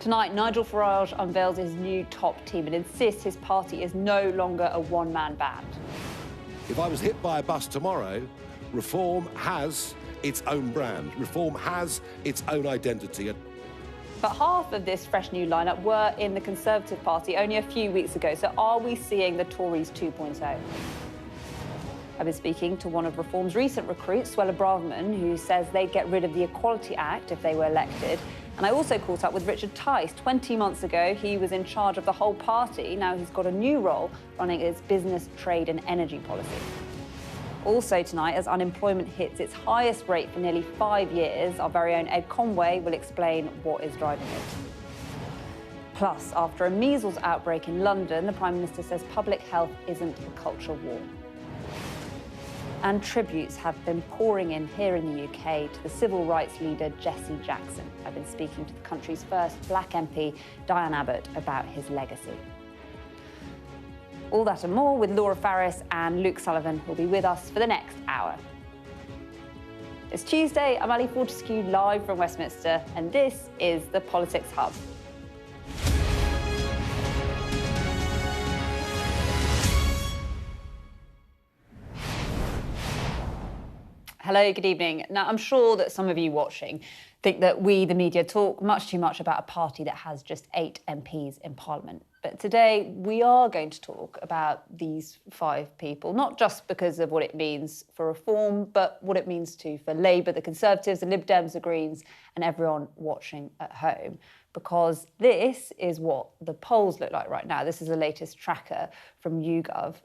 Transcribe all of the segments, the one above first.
Tonight, Nigel Farage unveils his new top team and insists his party is no longer a one-man band. If I was hit by a bus tomorrow, Reform has its own brand. Reform has its own identity. But half of this fresh new lineup were in the Conservative Party only a few weeks ago, so are we seeing the Tories 2.0? I've been speaking to one of Reform's recent recruits, Suella Braverman, who says they'd get rid of the Equality Act if they were elected. And I also caught up with Richard Tice. 20 months ago, he was in charge of the whole party. Now he's got a new role running its business, trade and energy policy. Also tonight, as unemployment hits its highest rate for nearly 5 years, our very own Ed Conway will explain what is driving it. Plus, after a measles outbreak in London, the Prime Minister says public health isn't a culture war. And tributes have been pouring in here in the UK to the civil rights leader Jesse Jackson. I've been speaking to the country's first black MP, Diane Abbott, about his legacy. All that and more with Laura Farris and Luke Sullivan, who'll be with us for the next hour. It's Tuesday, I'm Ali Fortescue, live from Westminster, and this is the Politics Hub. Hello, good evening. Now, I'm sure that some of you watching think that we, the media, talk much too much about a party that has just 8 MPs in Parliament. But today, we are going to talk about these 5 people, not just because of what it means for Reform, but what it means too for Labour, the Conservatives, the Lib Dems, the Greens, and everyone watching at home. Because this is what the polls look like right now. This is the latest tracker from YouGov.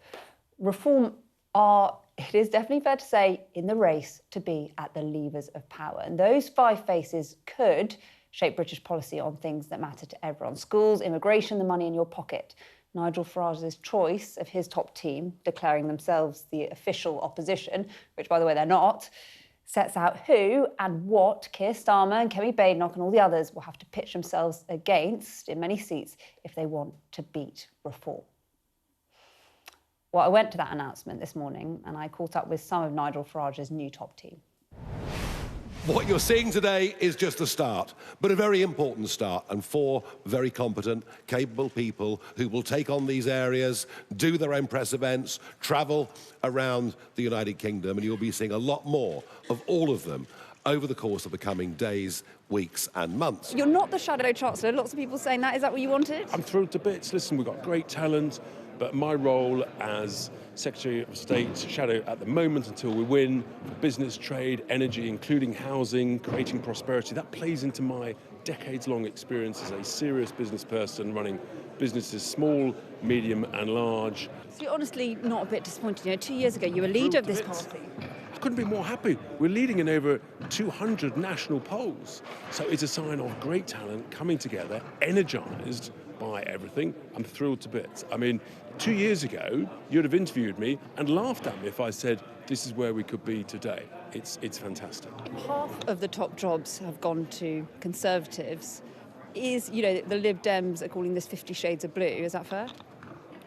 Reform are, it is definitely fair to say, in the race to be at the levers of power. And those 5 faces could shape British policy on things that matter to everyone. Schools, immigration, the money in your pocket. Nigel Farage's choice of his top team, declaring themselves the official opposition, which, by the way, they're not, sets out who and what Keir Starmer and Kemi Badenoch and all the others will have to pitch themselves against in many seats if they want to beat Reform. Well, I went to that announcement this morning and I caught up with some of Nigel Farage's new top team. What you're seeing today is just a start, but a very important start, and 4 very competent, capable people who will take on these areas, do their own press events, travel around the United Kingdom, and you'll be seeing a lot more of all of them over the course of the coming days, weeks and months. You're not the Shadow Chancellor. Lots of people saying that. Is that what you wanted? I'm thrilled to bits. Listen, we've got great talent, but my role as Secretary of State, Shadow at the moment until we win, for business, trade, energy, including housing, creating prosperity, that plays into my decades-long experience as a serious business person running businesses small, medium and large. So you're honestly not a bit disappointed. You know, 2 years ago you were leader of this party. I couldn't be more happy. We're leading in over 200 national polls. So it's a sign of great talent coming together, energised by everything. I'm thrilled to bits. I mean, 2 years ago, you'd have interviewed me and laughed at me if I said, this is where we could be today. It's fantastic. Half of the top jobs have gone to Conservatives. The Lib Dems are calling this 50 Shades of Blue. Is that fair?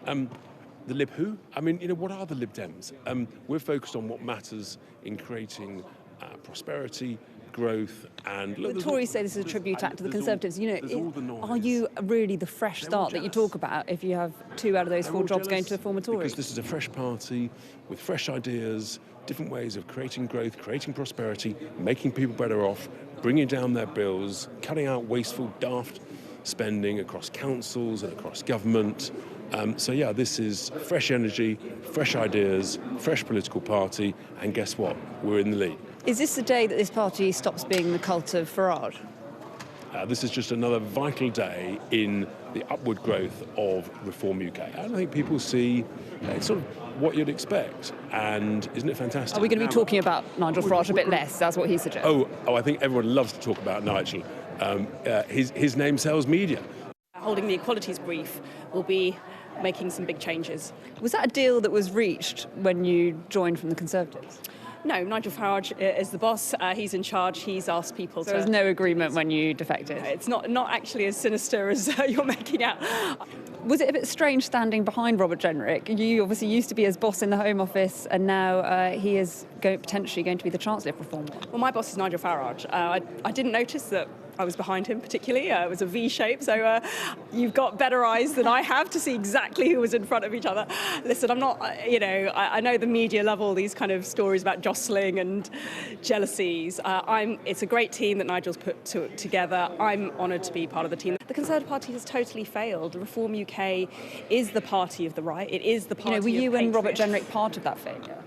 The Lib who? I mean, what are the Lib Dems? We're focused on what matters in creating prosperity, growth, and... The Tories say this is a tribute act to the Conservatives. Are you really the fresh start that you talk about if you have 2 out of those 4 jobs going to a former Tory? Because this is a fresh party with fresh ideas, different ways of creating growth, creating prosperity, making people better off, bringing down their bills, cutting out wasteful, daft spending across councils and across government. This is fresh energy, fresh ideas, fresh political party, and guess what? We're in the lead. Is this the day that this party stops being the cult of Farage? This is just another vital day in the upward growth of Reform UK. I don't think people see it's sort of what you'd expect, and isn't it fantastic? Are we going to be talking about Nigel Farage a bit less? That's what he suggests. Oh, I think everyone loves to talk about Nigel. His name sells media. Holding the equalities brief will be making some big changes. Was that a deal that was reached when you joined from the Conservatives? No, Nigel Farage is the boss. He's in charge. He's asked people to... There was no agreement when you defected? It's not actually as sinister as you're making out. Was it a bit strange standing behind Robert Jenrick? You obviously used to be his boss in the Home Office, and now he is potentially going to be the Chancellor of Reform. Well, my boss is Nigel Farage. I didn't notice that I was behind him particularly. It was a V shape, so you've got better eyes than I have to see exactly who was in front of each other. Listen, I'm not, I know the media love all these kind of stories about jostling and jealousies. It's a great team that Nigel's put together. I'm honoured to be part of the team. The Conservative Party has totally failed. Reform UK is the party of the right. It is the party of were you and Robert patriots. Jenrick part of that failure?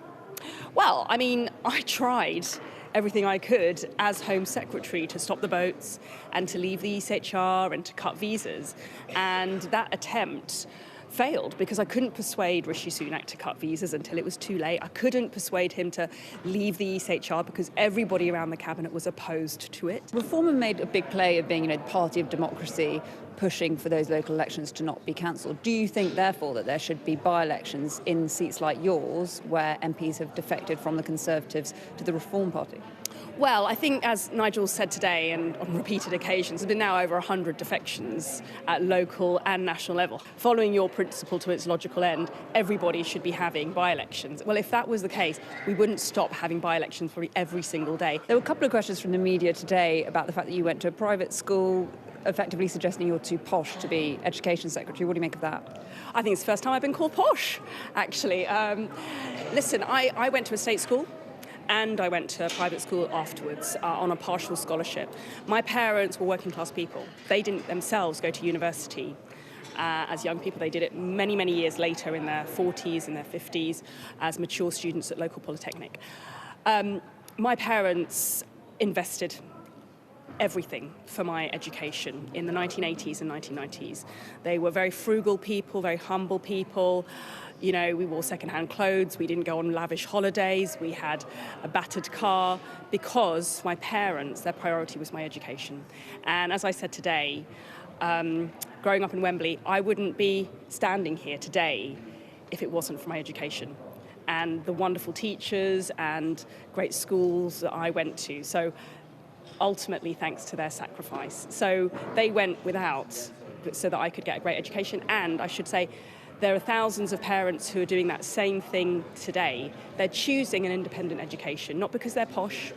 Well, I mean, I tried everything I could as Home Secretary to stop the boats and to leave the ECHR and to cut visas. And that attempt failed because I couldn't persuade Rishi Sunak to cut visas until it was too late. I couldn't persuade him to leave the ECHR because everybody around the cabinet was opposed to it. Reform have made a big play of being, the party of democracy, pushing for those local elections to not be cancelled. Do you think, therefore, that there should be by-elections in seats like yours, where MPs have defected from the Conservatives to the Reform Party? Well, I think, as Nigel said today and on repeated occasions, there's been now over 100 defections at local and national level. Following your principle to its logical end, everybody should be having by-elections. Well, if that was the case, we wouldn't stop having by-elections probably every single day. There were a couple of questions from the media today about the fact that you went to a private school, effectively suggesting you're too posh to be Education Secretary. What do you make of that? I think it's the first time I've been called posh, actually. Listen, I went to a state school and I went to a private school afterwards on a partial scholarship. My parents were working class people. They didn't themselves go to university as young people. They did it many, many years later in their 40s and their 50s as mature students at local polytechnic. My parents invested everything for my education in the 1980s and 1990s. They were very frugal people, very humble people. We wore second-hand clothes, we didn't go on lavish holidays, we had a battered car because my parents, their priority was my education. And as I said today, growing up in Wembley, I wouldn't be standing here today if it wasn't for my education and the wonderful teachers and great schools that I went to. So ultimately, thanks to their sacrifice. So they went without so that I could get a great education. And I should say, there are thousands of parents who are doing that same thing today. They're choosing an independent education, not because they're posh,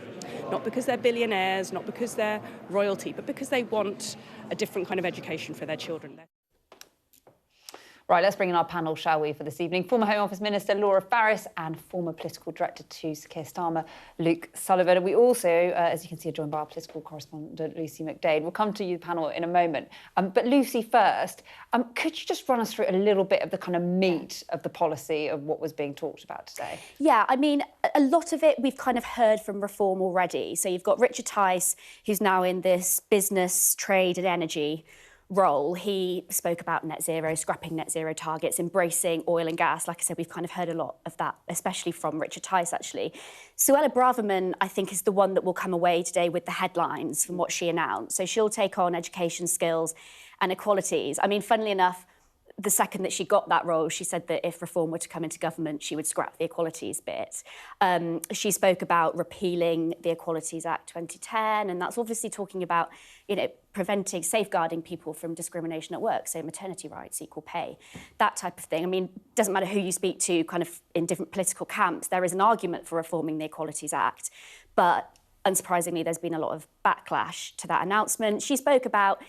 not because they're billionaires, not because they're royalty, but because they want a different kind of education for their children. Right, let's bring in our panel, shall we, for this evening. Former Home Office Minister Laura Farage and former Political Director to Sir Keir Starmer, Luke Sullivan. And we also, as you can see, are joined by our political correspondent, Lucy McDade. We'll come to you, panel, in a moment. But Lucy, first, could you just run us through a little bit of the kind of meat of the policy of what was being talked about today? Yeah, I mean, a lot of it we've kind of heard from Reform already. So you've got Richard Tice, who's now in this business, trade and energy role. He spoke about net zero, scrapping net zero targets, embracing oil and gas. Like I said, we've kind of heard a lot of that, especially from Richard Tice, actually. Suella Braverman, I think, is the one that will come away today with the headlines from what she announced. So she'll take on education, skills and equalities. I mean, funnily enough, the second that she got that role, she said that if Reform were to come into government, she would scrap the equalities bit. She spoke about repealing the Equalities Act 2010, and that's obviously talking about, preventing, safeguarding people from discrimination at work, so maternity rights, equal pay, that type of thing. I mean, it doesn't matter who you speak to kind of in different political camps, there is an argument for reforming the Equalities Act, but unsurprisingly, there's been a lot of backlash to that announcement. She spoke about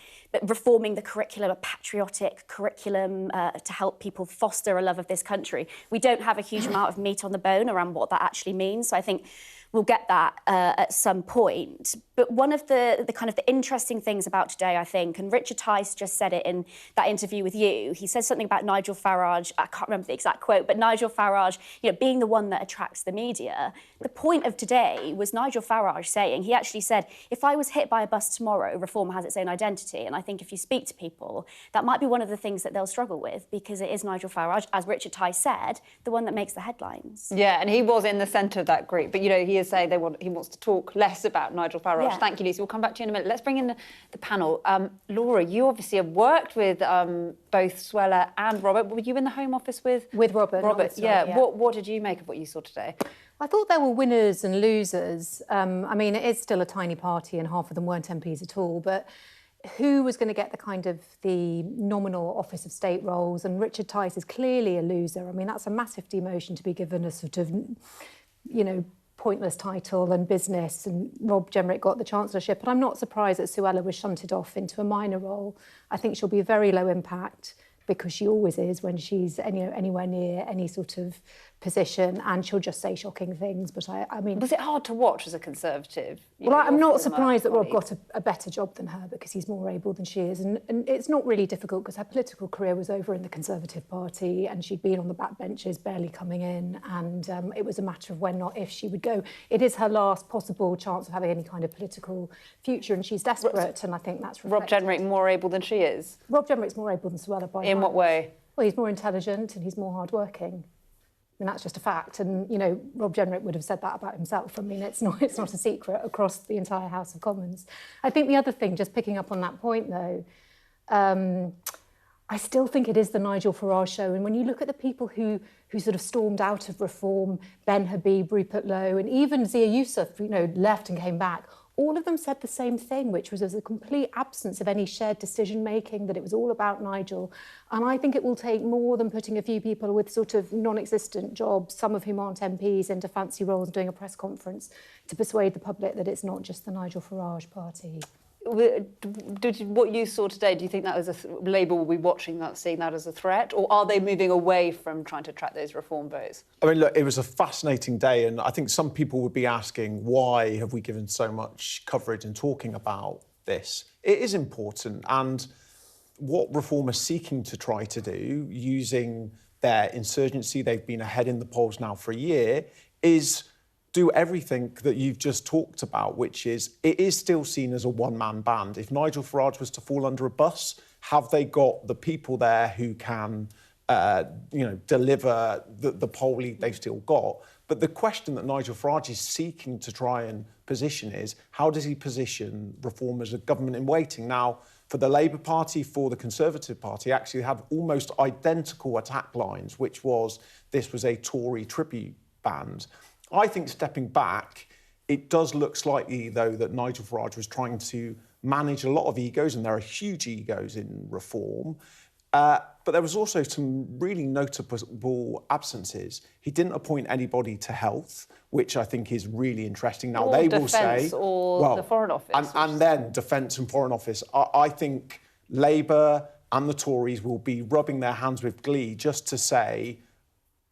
reforming the curriculum, a patriotic curriculum to help people foster a love of this country. We don't have a huge amount of meat on the bone around what that actually means, so I think we'll get that at some point. But one of the kind of the interesting things about today, I think, and Richard Tice just said it in that interview with you, he said something about Nigel Farage, I can't remember the exact quote, but Nigel Farage, being the one that attracts the media. The point of today was Nigel Farage saying, he actually said, if I was hit by a bus tomorrow, Reform has its own identity. And I think if you speak to people, that might be one of the things that they'll struggle with, because it is Nigel Farage, as Richard Tice said, the one that makes the headlines. Yeah, and he was in the centre of that group. But, he is saying he wants to talk less about Nigel Farage. Yeah. Thank you, Lucy. We'll come back to you in a minute. Let's bring in the panel. Laura, you obviously have worked with both Suella and Robert. Were you in the Home Office with Robert? Robert, yeah. What did you make of what you saw today? I thought there were winners and losers. I mean, it is still a tiny party and half of them weren't MPs at all, but who was going to get the nominal Office of State roles? And Richard Tice is clearly a loser. I mean, that's a massive demotion to be given a sort of, pointless title and business, and Rob Jenrick got the chancellorship. And I'm not surprised that Suella was shunted off into a minor role. I think she'll be very low impact, because she always is when she's anywhere near any sort of position, and she'll just say shocking things. But I mean... Was it hard to watch as a Conservative? Well, I'm not surprised that Rob got a better job than her, because he's more able than she is. And it's not really difficult, because her political career was over in the Conservative Party, and she'd been on the backbenches, barely coming in. And it was a matter of when, not if, she would go. It is her last possible chance of having any kind of political future, and she's desperate, and I think that's reflected. Rob Jenrick more able than she is? Rob Jenrick's more able than Suella by In what way? Well, he's more intelligent and he's more hardworking. I mean, that's just a fact. And, you know, Rob Jenrick would have said that about himself. I mean, it's not a secret across the entire House of Commons. I think the other thing, just picking up on that point, though, I still think it is the Nigel Farage show. And when you look at the people who sort of stormed out of reform, Ben Habib, Rupert Lowe, and even Zia Youssef, you know, left and came back, all of them said the same thing, which was there's a complete absence of any shared decision-making, that it was all about Nigel. And I think it will take more than putting a few people with sort of non-existent jobs, some of whom aren't MPs, into fancy roles and doing a press conference to persuade the public that it's not just the Nigel Farage party. What you saw today, do you think that was Labour will be watching that, seeing that as a threat, or are they moving away from trying to attract those reform votes? I mean, look, it was a fascinating day, and I think some people would be asking, why have we given so much coverage and talking about this? It is important, and what Reform are seeking to try to do, using their insurgency, they've been ahead in the polls now for a year, is do everything that you've just talked about, which is, it is still seen as a one-man band. If Nigel Farage was to fall under a bus, have they got the people there who can, deliver the poll lead they've still got? But the question that Nigel Farage is seeking to try and position is, how does he position Reform as a government in waiting? Now, for the Labour Party, for the Conservative Party, actually had almost identical attack lines, which was, this was a Tory tribute band. I think, stepping back, it does look slightly, though, that Nigel Farage was trying to manage a lot of egos, and there are huge egos in Reform. But there was also some really notable absences. He didn't appoint anybody to health, which I think is really interesting. Now, they will say... or the Foreign Office. And then Defence and Foreign Office. I think Labour and the Tories will be rubbing their hands with glee just to say,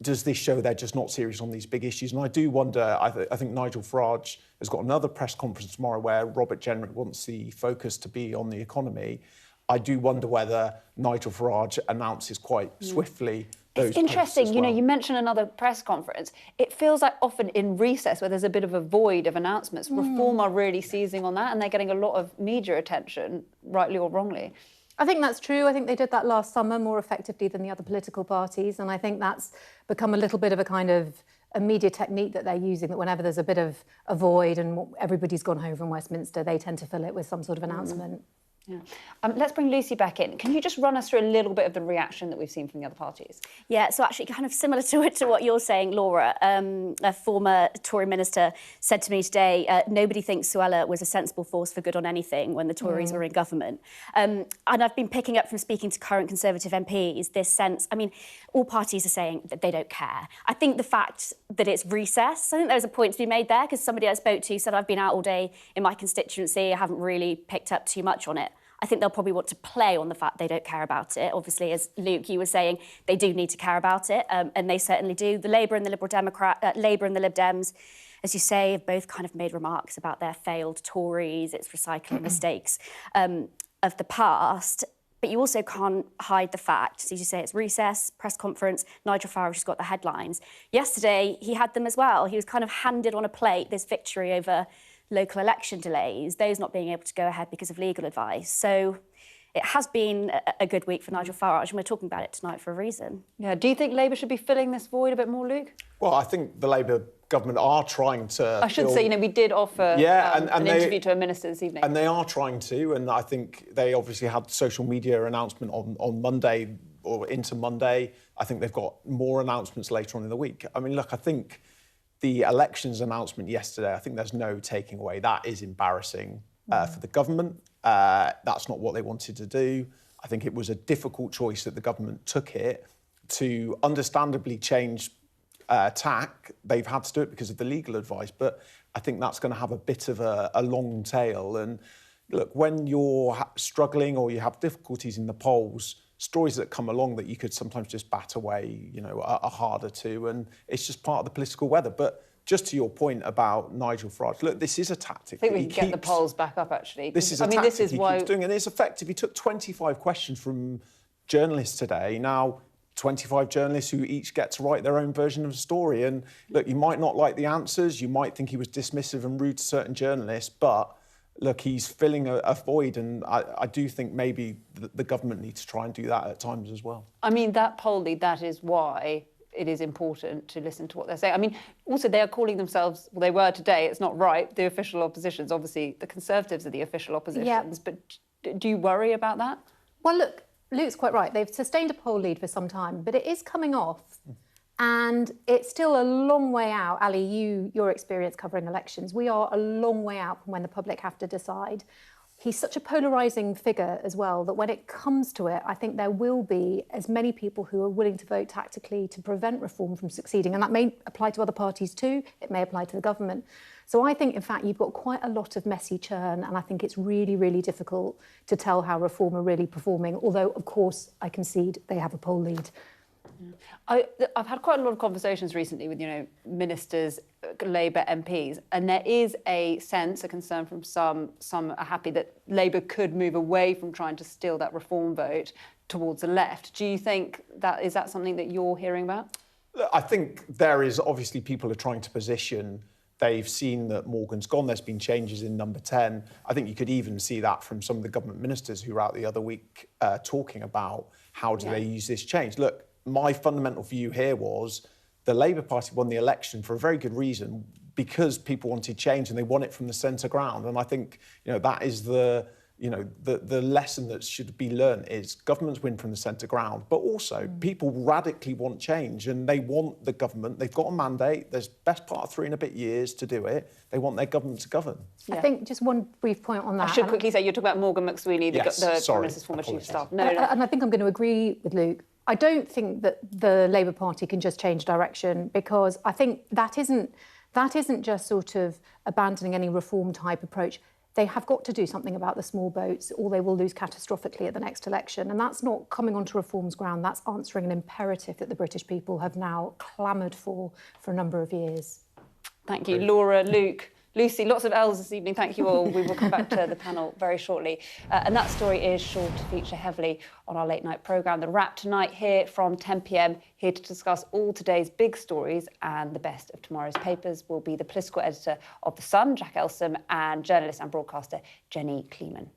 does this show they're just not serious on these big issues? And I do wonder, I think Nigel Farage has got another press conference tomorrow where Robert Jenrick wants the focus to be on the economy. I do wonder whether Nigel Farage announces quite swiftly those It's interesting, posts as you know, well. you mentioned another press conference. It feels like often in recess, where there's a bit of a void of announcements, Reform are really seizing on that, and they're getting a lot of media attention, rightly or wrongly. I think that's true. I think they did that last summer more effectively than the other political parties, and I think that's become a little bit of a kind of a media technique that they're using, that whenever there's a bit of a void and everybody's gone home from Westminster, they tend to fill it with some sort of announcement. Yeah. Let's bring Lucy back in. Can you just run us through a little bit of the reaction that we've seen from the other parties? Yeah, so actually kind of similar to what you're saying, Laura. A former Tory minister said to me today, nobody thinks Suella was a sensible force for good on anything when the Tories were in government. And I've been picking up from speaking to current Conservative MPs this sense, I mean, all parties are saying that they don't care. I think the fact that it's recess, I think there's a point to be made there, because somebody I spoke to said, I've been out all day in my constituency, I haven't really picked up too much on it. I think they'll probably want to play on the fact they don't care about it. Obviously, as Luke, you were saying, they do need to care about it, and they certainly do. The Labour and the Labour and the Lib Dems, as you say, have both kind of made remarks about their failed Tories, its recycling mistakes of the past. But you also can't hide the fact, as you say, it's recess, press conference, Nigel Farage has got the headlines. Yesterday, he had them as well. He was kind of handed on a plate this victory over local election delays, those not being able to go ahead because of legal advice. So it has been a good week for Nigel Farage, and we're talking about it tonight for a reason. Yeah. Do you think Labour should be filling this void a bit more, Luke? Well, I think the Labour government are trying to... I should say, you know, we did offer an interview to a minister this evening. And they are trying to, and I think they obviously had the social media announcement on Monday or into Monday. I think they've got more announcements later on in the week. I mean, look, I think the elections announcement yesterday, I think there's no taking away. That is embarrassing for the government. That's not what they wanted to do. I think it was a difficult choice that the government took it to understandably change tack. They've had to do it because of the legal advice, but I think that's going to have a bit of a long tail. And look, when you're struggling or you have difficulties in the polls, stories that come along that you could sometimes just bat away, you know, are harder to, and it's just part of the political weather. But just to your point about Nigel Farage, look, this is a tactic. I think we can get the polls back up, actually. This is a tactic he keeps doing, and it's effective. He took 25 questions from journalists today. Now, 25 journalists who each get to write their own version of a story. And look, you might not like the answers, you might think he was dismissive and rude to certain journalists, but look, he's filling a void, and I do think maybe the government needs to try and do that at times as well. I mean, that poll lead, that is why it is important to listen to what they're saying. I mean, also, they are calling themselves, well, they were today, it's not right, the official oppositions. Obviously, the Conservatives are the official oppositions, but do you worry about that? Well, look, Luke's quite right. They've sustained a poll lead for some time, but it is coming off. And it's still a long way out. Ali, your experience covering elections, we are a long way out from when the public have to decide. He's such a polarising figure as well that when it comes to it, I think there will be as many people who are willing to vote tactically to prevent reform from succeeding. And that may apply to other parties too. It may apply to the government. So I think, in fact, you've got quite a lot of messy churn, and I think it's really, really difficult to tell how Reform are really performing, although, of course, I concede they have a poll lead. I've had quite a lot of conversations recently with, you know, ministers, Labour MPs, and there is a sense, a concern from some are happy that Labour could move away from trying to steal that reform vote towards the left. Do you think is that something that you're hearing about? I think there is obviously people are trying to position. They've seen that Morgan's gone. There's been changes in number 10. I think you could even see that from some of the government ministers who were out the other week talking about how do they use this change. Look, my fundamental view here was the Labour Party won the election for a very good reason, because people wanted change and they won it from the centre ground. And I think, you know, that is the lesson that should be learned is governments win from the centre ground, but also people radically want change and they want the government. They've got a mandate. There's best part of 3 and a bit years to do it. They want their government to govern. Yeah. I think just one brief point on that. I should quickly say, you're talking about Morgan McSweeney, the Prime Minister's former Chief of Staff. No. And I think I'm going to agree with Luke. I don't think that the Labour Party can just change direction, because I think that isn't just sort of abandoning any reform type approach. They have got to do something about the small votes, or they will lose catastrophically at the next election. And that's not coming onto reform's ground. That's answering an imperative that the British people have now clamoured for a number of years. Thank you, Laura, Luke, Lucy, lots of L's this evening. Thank you all. We will come back to the panel very shortly. And that story is sure to feature heavily on our late night programme. The Wrap tonight here from 10 p.m. Here to discuss all today's big stories and the best of tomorrow's papers will be the political editor of The Sun, Jack Elsom, and journalist and broadcaster Jenny Kleeman.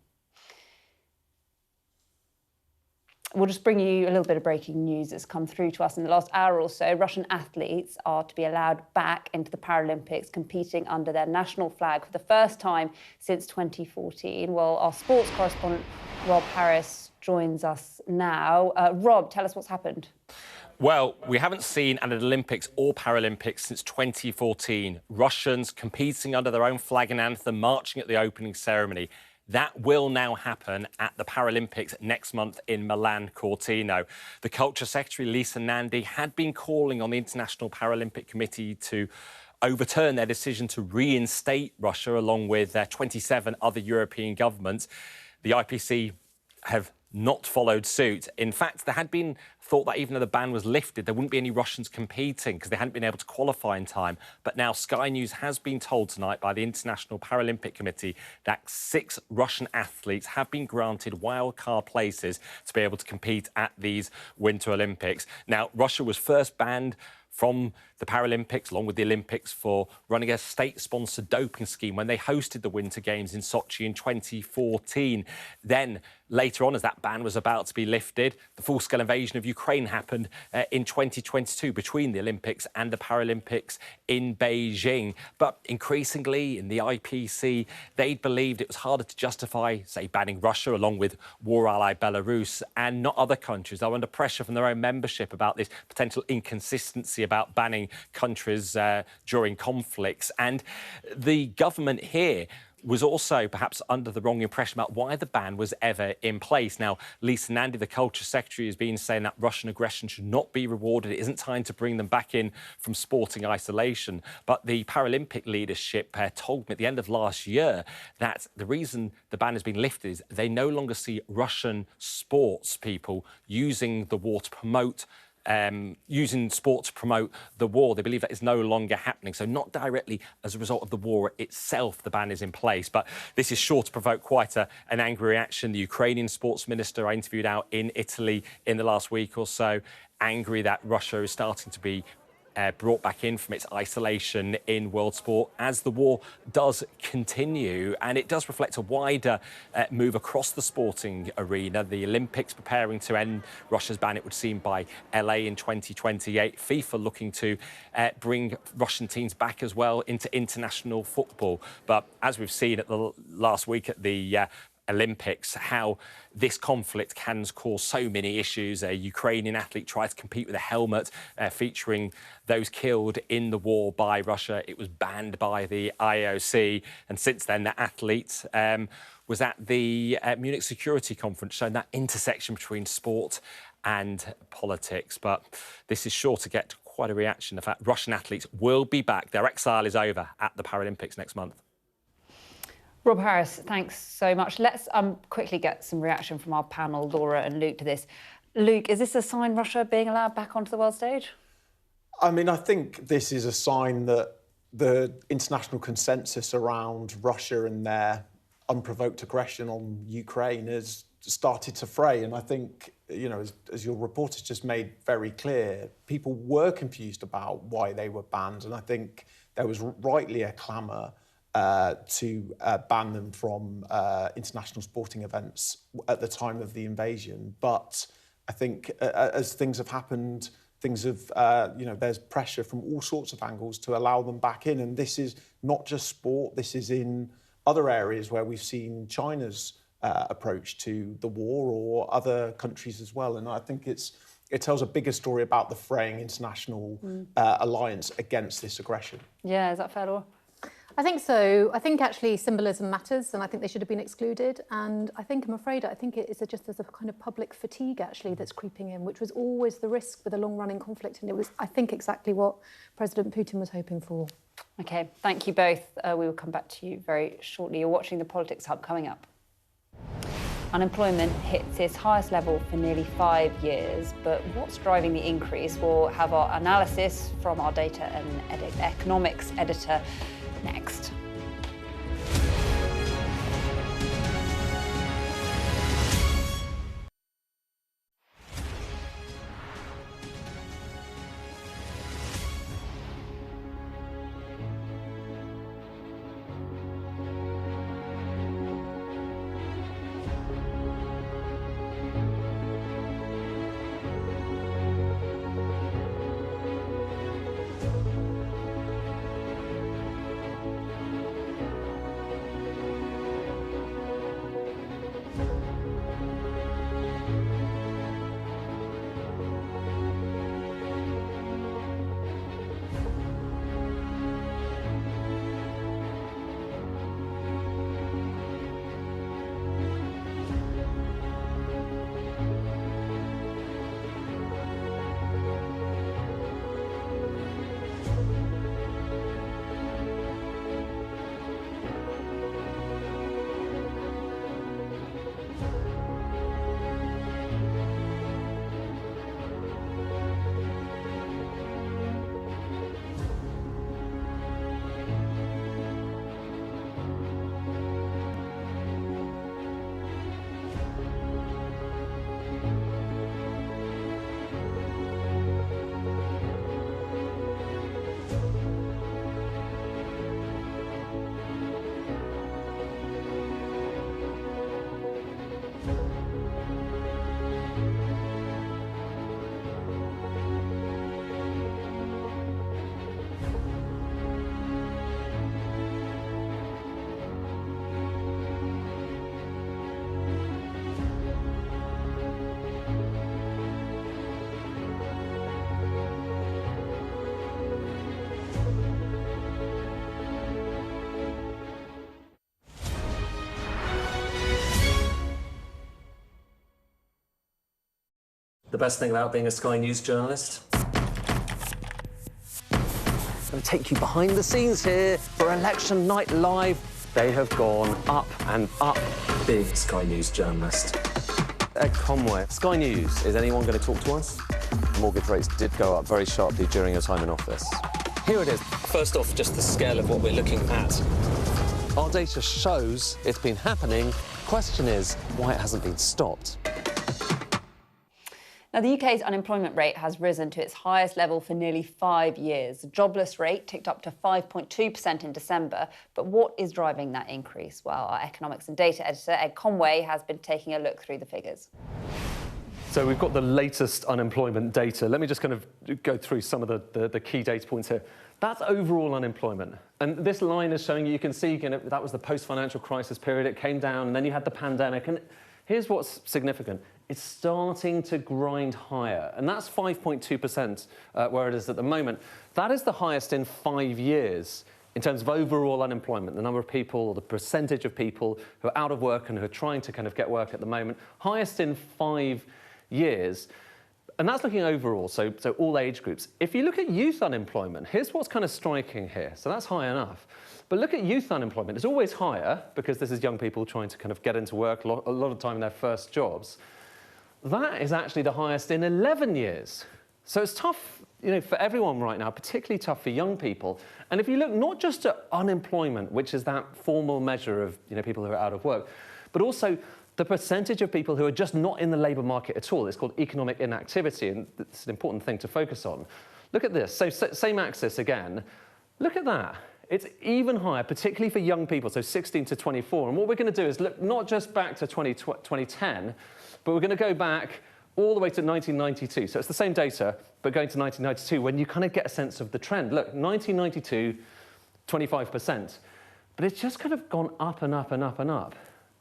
We'll just bring you a little bit of breaking news that's come through to us in the last hour or so. Russian athletes are to be allowed back into the Paralympics, competing under their national flag for the first time since 2014. Well, our sports correspondent, Rob Harris, joins us now. Rob, tell us what's happened. Well, we haven't seen at an Olympics or Paralympics since 2014 Russians competing under their own flag and anthem, marching at the opening ceremony. That will now happen at the Paralympics next month in Milan Cortina. The Culture Secretary, Lisa Nandy, had been calling on the International Paralympic Committee to overturn their decision to reinstate Russia, along with 27 other European governments. The IPC have not followed suit. In fact, there had been thought that even though the ban was lifted, there wouldn't be any Russians competing because they hadn't been able to qualify in time. But now Sky News has been told tonight by the International Paralympic Committee that 6 Russian athletes have been granted wildcard places to be able to compete at these Winter Olympics. Now, Russia was first banned from the Paralympics, along with the Olympics, for running a state-sponsored doping scheme when they hosted the Winter Games in Sochi in 2014. Then, later on, as that ban was about to be lifted, the full-scale invasion of Ukraine happened in 2022 between the Olympics and the Paralympics in Beijing. But increasingly, in the IPC, they believed it was harder to justify, say, banning Russia along with war ally Belarus, and not other countries. They were under pressure from their own membership about this potential inconsistency about banning countries during conflicts. And the government here was also perhaps under the wrong impression about why the ban was ever in place. Now, Lisa Nandy, the Culture Secretary, has been saying that Russian aggression should not be rewarded. It isn't time to bring them back in from sporting isolation. But the Paralympic leadership told me at the end of last year that the reason the ban has been lifted is they no longer see Russian sports people using the war to promote using sport to promote the war. They believe that is no longer happening. So not directly as a result of the war itself, the ban is in place. But this is sure to provoke quite an angry reaction. The Ukrainian sports minister I interviewed out in Italy in the last week or so, angry that Russia is starting to be brought back in from its isolation in world sport as the war does continue. And it does reflect a wider move across the sporting arena. The Olympics preparing to end Russia's ban, it would seem, by LA in 2028. FIFA looking to bring Russian teams back as well into international football. But as we've seen at the last week at the Olympics, how this conflict can cause so many issues. A Ukrainian athlete tried to compete with a helmet featuring those killed in the war by Russia. It was banned by the IOC. And since then, the athlete was at the Munich Security Conference, showing that intersection between sport and politics. But this is sure to get quite a reaction. The fact Russian athletes will be back. Their exile is over at the Paralympics next month. Rob Harris, thanks so much. Let's quickly get some reaction from our panel, Laura and Luke, to this. Luke, is this a sign Russia being allowed back onto the world stage? I mean, I think this is a sign that the international consensus around Russia and their unprovoked aggression on Ukraine has started to fray. And I think, you know, as your reporters just made very clear, people were confused about why they were banned. And I think there was rightly a clamour to ban them from international sporting events at the time of the invasion. But I think as things have happened, things have, you know, there's pressure from all sorts of angles to allow them back in. And this is not just sport, this is in other areas where we've seen China's approach to the war, or other countries as well. And I think it tells a bigger story about the fraying international alliance against this aggression. Yeah, is that fair, Laura? I think so. I think actually symbolism matters, and I think they should have been excluded. And I think, I'm afraid, I think it is just as a kind of public fatigue actually that's creeping in, which was always the risk with a long-running conflict. And it was, I think, exactly what President Putin was hoping for. OK, thank you both. We will come back to you very shortly. You're watching the Politics Hub. Coming up. Unemployment hits its highest level for nearly 5 years. But what's driving the increase? We'll have our analysis from our data and economics editor next. the best thing about being a Sky News journalist. I'm going to take you behind the scenes here for Election Night Live. They have gone up and up. Being a Sky News journalist. Ed Conway, Sky News, is anyone going to talk to us? Mortgage rates did go up very sharply during your time in office. Here it is. First off, just the scale of what we're looking at. Our data shows it's been happening. Question is, why it hasn't been stopped. Now, the UK's unemployment rate has risen to its highest level for nearly 5 years. The jobless rate ticked up to 5.2% in December. But what is driving that increase? Well, our economics and data editor, Ed Conway, has been taking a look through the figures. So we've got the latest unemployment data. Let me just kind of go through some of the key data points here. That's overall unemployment. And this line is showing you can see that was the post-financial crisis period. It came down, and then you had the pandemic. And here's what's significant. It's starting to grind higher, and that's 5.2% where it is at the moment. That is the highest in 5 years in terms of overall unemployment, the number of people, or the percentage of people who are out of work and who are trying to kind of get work at the moment. Highest in 5 years. And that's looking overall, so all age groups. If you look at youth unemployment, here's what's kind of striking here. So that's high enough. But look at youth unemployment. It's always higher because this is young people trying to kind of get into work, a lot of time in their first jobs. That is actually the highest in 11 years. So it's tough, for everyone right now, particularly tough for young people. And if you look not just at unemployment, which is that formal measure of people who are out of work, but also the percentage of people who are just not in the labour market at all. It's called economic inactivity, and it's an important thing to focus on. Look at this. So same axis again. Look at that. It's even higher, particularly for young people, so 16 to 24. And what we're going to do is look not just back to 2010, but we're going to go back all the way to 1992. So it's the same data, but going to 1992, when you kind of get a sense of the trend. Look, 1992, 25%. But it's just kind of gone up and up and up and up.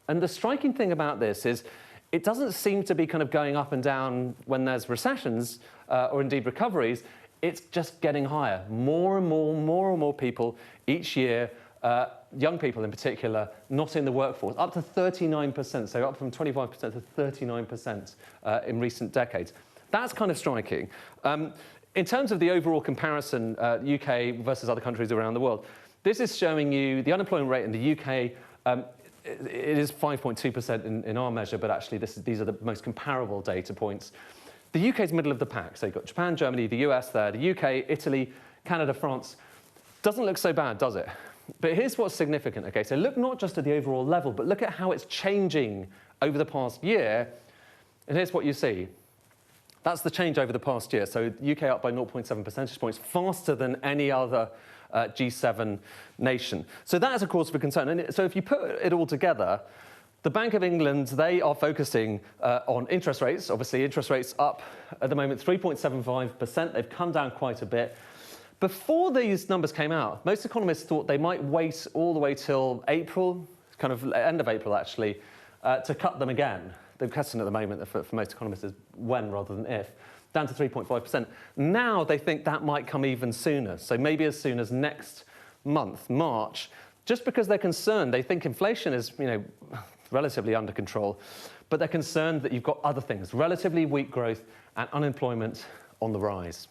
And the striking thing about this is it doesn't seem to be kind of going up and down when there's recessions or indeed recoveries. It's just getting higher. More and more people each year, young people in particular, not in the workforce, up to 39%, so up from 25% to 39% in recent decades. That's kind of striking. In terms of the overall comparison, UK versus other countries around the world, this is showing you the unemployment rate in the UK. It is 5.2% in our measure, but actually these are the most comparable data points. The UK is middle of the pack, so you've got Japan, Germany, the US there, the UK, Italy, Canada, France. Doesn't look so bad, does it? But here's what's significant, okay? So look not just at the overall level, but look at how it's changing over the past year. And here's what you see. That's the change over the past year. So UK up by 0.7 percentage points, faster than any other G7 nation. So that is a cause for concern. And so if you put it all together, the Bank of England, they are focusing on interest rates. Obviously, interest rates up at the moment, 3.75%. They've come down quite a bit. Before these numbers came out, most economists thought they might wait all the way till April, kind of end of April, actually, to cut them again. The question at the moment for most economists is when rather than if. Down to 3.5%. Now they think that might come even sooner, so maybe as soon as next month, March, just because they're concerned. They think inflation is, relatively under control, but they're concerned that you've got other things, relatively weak growth and unemployment on the rise.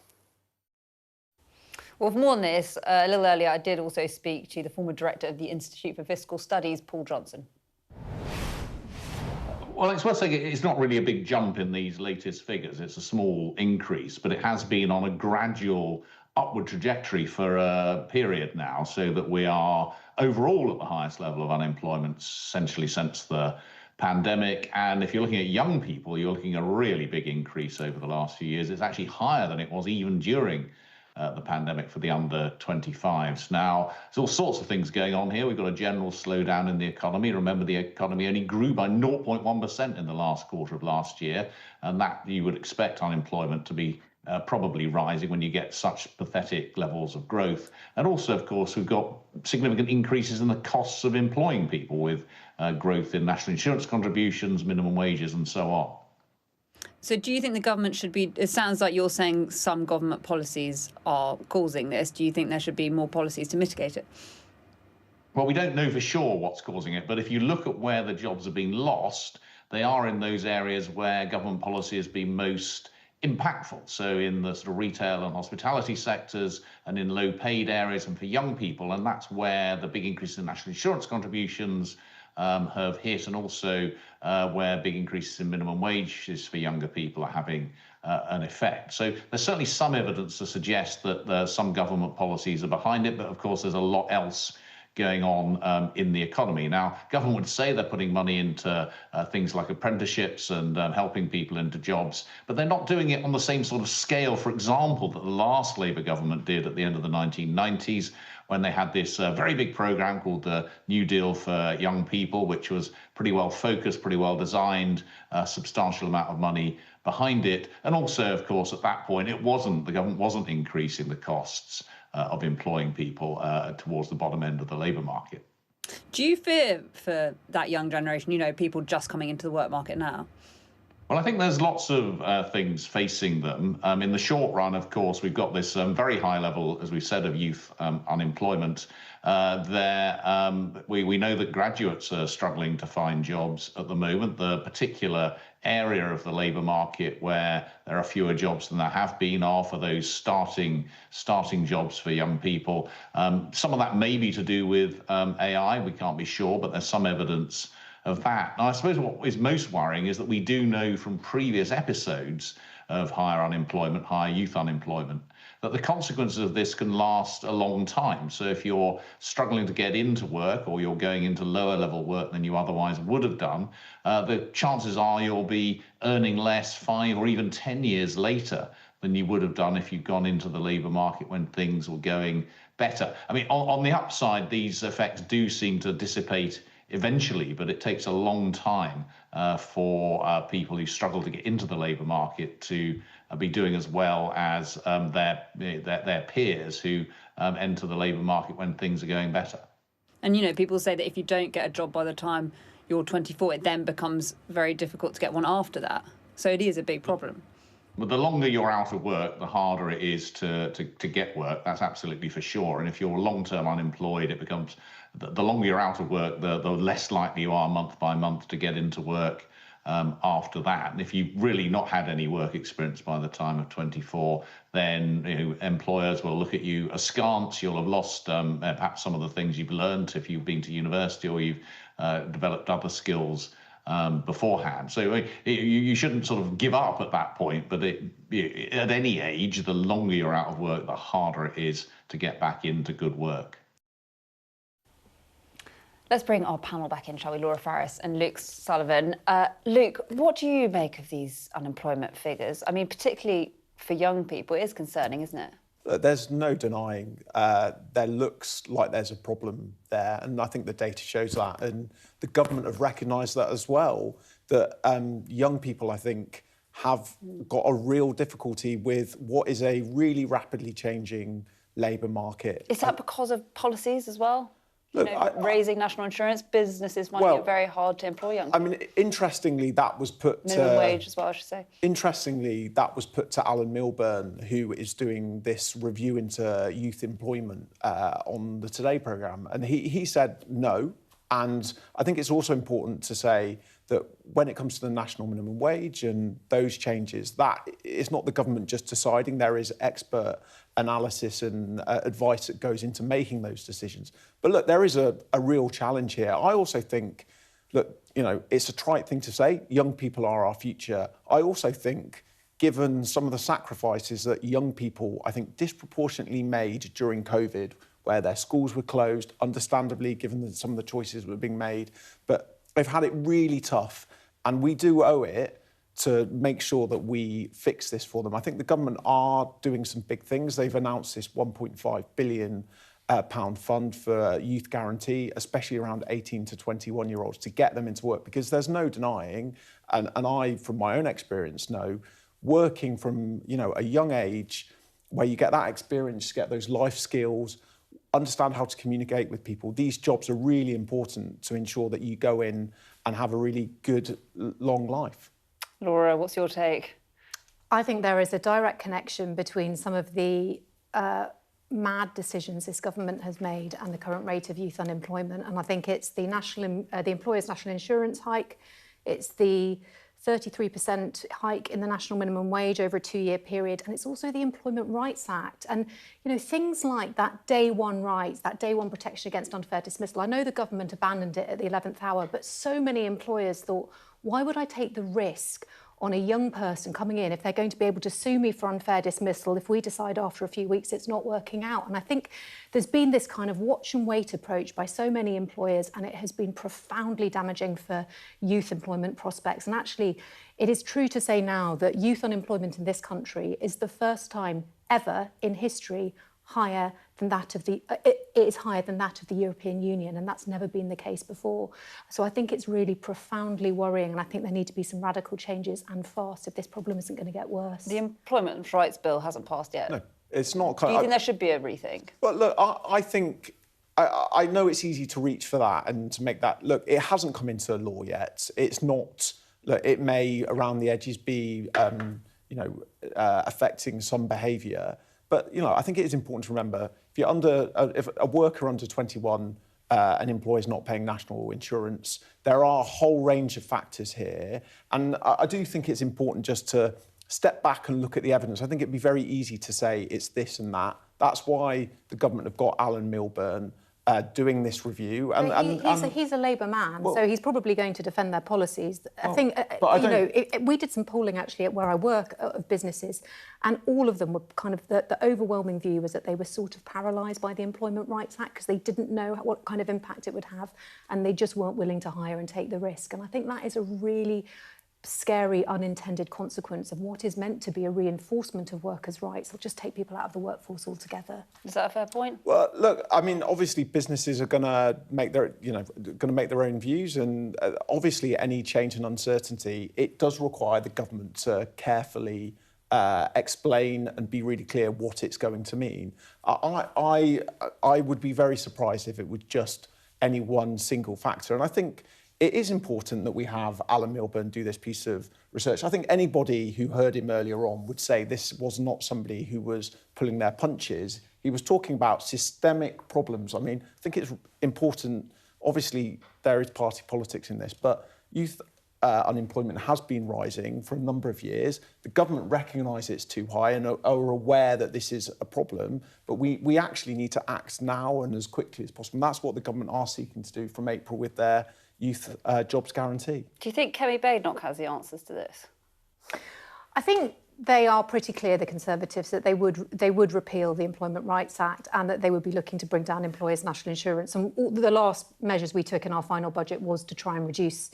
Well, for more on this, a little earlier, I did also speak to the former director of the Institute for Fiscal Studies, Paul Johnson. Well, it's worth saying it's not really a big jump in these latest figures. It's a small increase, but it has been on a gradual upward trajectory for a period now, so that we are overall at the highest level of unemployment essentially since the pandemic. And if you're looking at young people, you're looking at a really big increase over the last few years. It's actually higher than it was even during the pandemic for the under 25s. Now, there's all sorts of things going on here. We've got a general slowdown in the economy. Remember, the economy only grew by 0.1% in the last quarter of last year, and that you would expect unemployment to be probably rising when you get such pathetic levels of growth. And also, of course, we've got significant increases in the costs of employing people with growth in national insurance contributions, minimum wages, and so on. So do you think the government should be, it sounds like you're saying some government policies are causing this. Do you think there should be more policies to mitigate it? Well, we don't know for sure what's causing it, but if you look at where the jobs are being lost, they are in those areas where government policy has been most impactful. So in the sort of retail and hospitality sectors and in low paid areas and for young people. And that's where the big increase in national insurance contributions have hit, and also where big increases in minimum wages for younger people are having an effect. So there's certainly some evidence to suggest that some government policies are behind it, but of course there's a lot else going on in the economy. Now, government would say they're putting money into things like apprenticeships and helping people into jobs, but they're not doing it on the same sort of scale, for example, that the last Labour government did at the end of the 1990s, when they had this very big programme called the New Deal for Young People, which was pretty well focused, pretty well designed, a substantial amount of money behind it. And also, of course, at that point, the government wasn't increasing the costs of employing people towards the bottom end of the labour market. Do you fear for that young generation, people just coming into the work market now? Well, I think there's lots of things facing them. In the short run, of course, we've got this very high level, as we've said, of youth unemployment. We know that graduates are struggling to find jobs at the moment. The particular area of the labour market where there are fewer jobs than there have been are for those starting jobs for young people. Some of that may be to do with AI, we can't be sure, but there's some evidence of that. Now, I suppose what is most worrying is that we do know from previous episodes of higher unemployment, higher youth unemployment, that the consequences of this can last a long time. So if you're struggling to get into work, or you're going into lower level work than you otherwise would have done, the chances are you'll be earning less 5 or even 10 years later than you would have done if you'd gone into the labour market when things were going better. I mean, on the upside, these effects do seem to dissipate eventually, but it takes a long time for people who struggle to get into the labour market to be doing as well as their peers who enter the labour market when things are going better. And, people say that if you don't get a job by the time you're 24, it then becomes very difficult to get one after that. So it is a big problem. Well, the longer you're out of work, the harder it is to get work. That's absolutely for sure. And if you're long-term unemployed, it becomes the longer you're out of work, the less likely you are month by month to get into work after that. And if you've really not had any work experience by the time of 24, then employers will look at you askance. You'll have lost perhaps some of the things you've learned if you've been to university or you've developed other skills beforehand. So you shouldn't sort of give up at that point, but at any age, the longer you're out of work, the harder it is to get back into good work. Let's bring our panel back in, shall we? Laura Farage and Luke Sullivan. Luke, what do you make of these unemployment figures? I mean, particularly for young people, it is concerning, isn't it? There's no denying there looks like there's a problem there, and I think the data shows that, and the government have recognised that as well, that young people, I think, have got a real difficulty with what is a really rapidly changing labour market. Is that because of policies as well? Look, raising national insurance, businesses finding it very hard to employ young people. I mean, interestingly, that was put minimum wage as well, I should say. Interestingly, that was put to Alan Milburn, who is doing this review into youth employment on the Today programme, and he said no. And I think it's also important to say that when it comes to the national minimum wage and those changes, that it's not the government just deciding. There is expert analysis and advice that goes into making those decisions. But look, there is a real challenge here. I also think, look, it's a trite thing to say, young people are our future. I also think, given some of the sacrifices that young people, I think, disproportionately made during COVID, where their schools were closed, understandably, given some of the choices that were being made, but they've had it really tough, and we do owe it to make sure that we fix this for them. I think the government are doing some big things. They've announced this £1.5 billion fund for youth guarantee, especially around 18 to 21-year-olds, to get them into work, because there's no denying, and I, from my own experience, know, working from a young age, where you get that experience, get those life skills, understand how to communicate with people. These jobs are really important to ensure that you go in and have a really good, long life. Laura, what's your take? I think there is a direct connection between some of the mad decisions this government has made and the current rate of youth unemployment. And I think it's the employers' national insurance hike. It's the 33% hike in the national minimum wage over a 2-year period, and it's also the Employment Rights Act. And, you know, things like that day one rights, that day one protection against unfair dismissal. I know the government abandoned it at the 11th hour, but so many employers thought, why would I take the risk on a young person coming in if they're going to be able to sue me for unfair dismissal if we decide after a few weeks it's not working out? And I think there's been this kind of watch and wait approach by so many employers, and it has been profoundly damaging for youth employment prospects. And actually, it is true to say now that youth unemployment in this country is the first time ever in history higher than that of it is higher than that of the European Union, and that's never been the case before. So I think it's really profoundly worrying, and I think there need to be some radical changes and fast if this problem isn't going to get worse. The Employment Rights Bill hasn't passed yet. No, it's not. Do you think there should be a rethink? Well, look, I think I know it's easy to reach for that and to make that look. It hasn't come into law yet. It's not. Look, it may around the edges be, affecting some behaviour. But, you know, I think it is important to remember, if a worker under 21, an employer is not paying national insurance, there are a whole range of factors here. And I do think it's important just to step back and look at the evidence. I think it'd be very easy to say it's this and that. That's why the government have got Alan Milburn doing this review. He's a Labour man, well, so he's probably going to defend their policies. I think, we did some polling actually at where I work of businesses, and all of them were kind of, the overwhelming view was that they were sort of paralysed by the Employment Rights Act because they didn't know what kind of impact it would have, and they just weren't willing to hire and take the risk. And I think that is a really scary unintended consequence of what is meant to be a reinforcement of workers' rights. It'll just take people out of the workforce altogether. Is that a fair point? Well, look, I mean, obviously businesses are going to make their own views, and obviously any change and uncertainty, it does require the government to carefully explain and be really clear what it's going to mean. I would be very surprised if it was just any one single factor, and I think it is important that we have Alan Milburn do this piece of research. I think anybody who heard him earlier on would say this was not somebody who was pulling their punches. He was talking about systemic problems. I mean, I think it's important. Obviously, there is party politics in this, but youth unemployment has been rising for a number of years. The government recognise it's too high and are aware that this is a problem, but we actually need to act now and as quickly as possible. And that's what the government are seeking to do from April with their youth jobs guarantee. Do you think Kemi Badenoch has the answers to this? I think they are pretty clear, the Conservatives, that they would repeal the Employment Rights Act and that they would be looking to bring down employers' national insurance. And all the last measures we took in our final budget was to try and reduce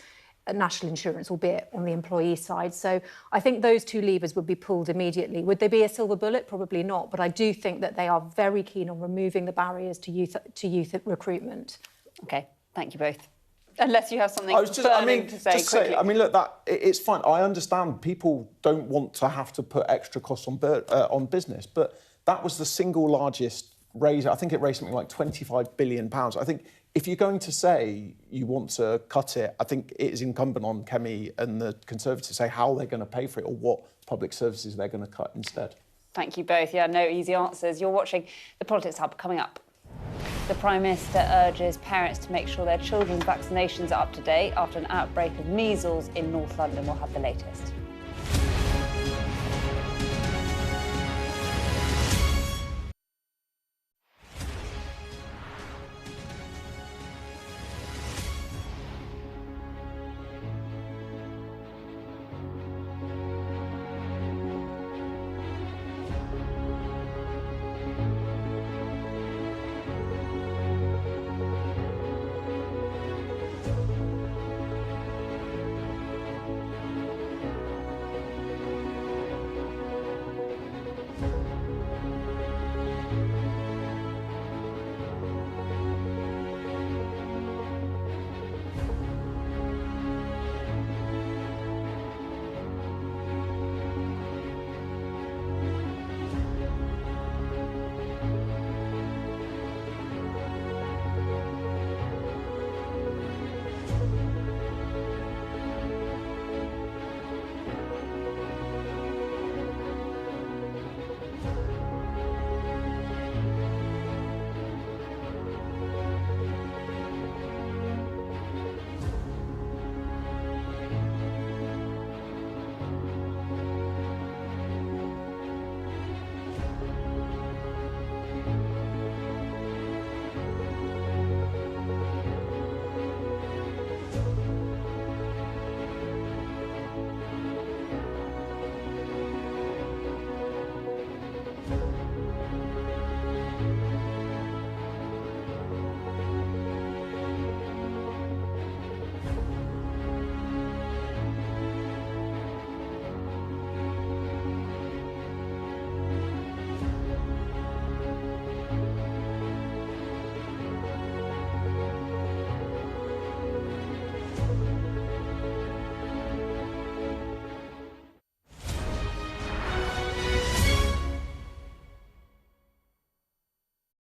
national insurance, albeit on the employee side. So I think those two levers would be pulled immediately. Would they be a silver bullet? Probably not. But I do think that they are very keen on removing the barriers to youth recruitment. OK, thank you both. Unless you have something to say quickly. I mean, look, it's fine. I understand people don't want to have to put extra costs on business, but that was the single largest raise. I think it raised something like £25 billion. I think if you're going to say you want to cut it, I think it is incumbent on Kemi and the Conservatives to say how they're going to pay for it or what public services they're going to cut instead. Thank you both. Yeah, no easy answers. You're watching The Politics Hub. Coming up, the Prime Minister urges parents to make sure their children's vaccinations are up to date after an outbreak of measles in North London. We'll have the latest.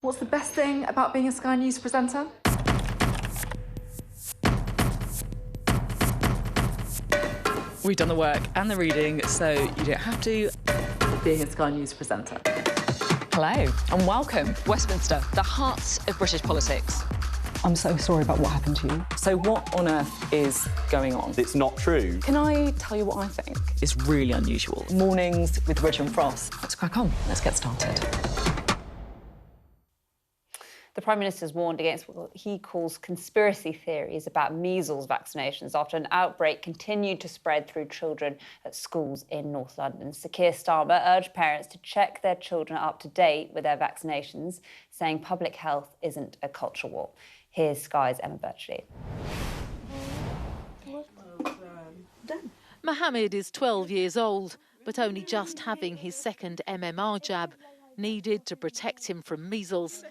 What's the best thing about being a Sky News presenter? We've done the work and the reading, so you don't have to. Being a Sky News presenter. Hello and welcome. Westminster, the heart of British politics. I'm so sorry about what happened to you. So what on earth is going on? It's not true. Can I tell you what I think is really unusual? Mornings with Richard and Frost. Let's crack on. Let's get started. The Prime Minister's warned against what he calls conspiracy theories about measles vaccinations after an outbreak continued to spread through children at schools in North London. Sir Keir Starmer urged parents to check their children up to date with their vaccinations, saying public health isn't a culture war. Here's Sky's Emma Birchley. Mohammed is 12 years old, but only just having his second MMR jab, needed to protect him from measles.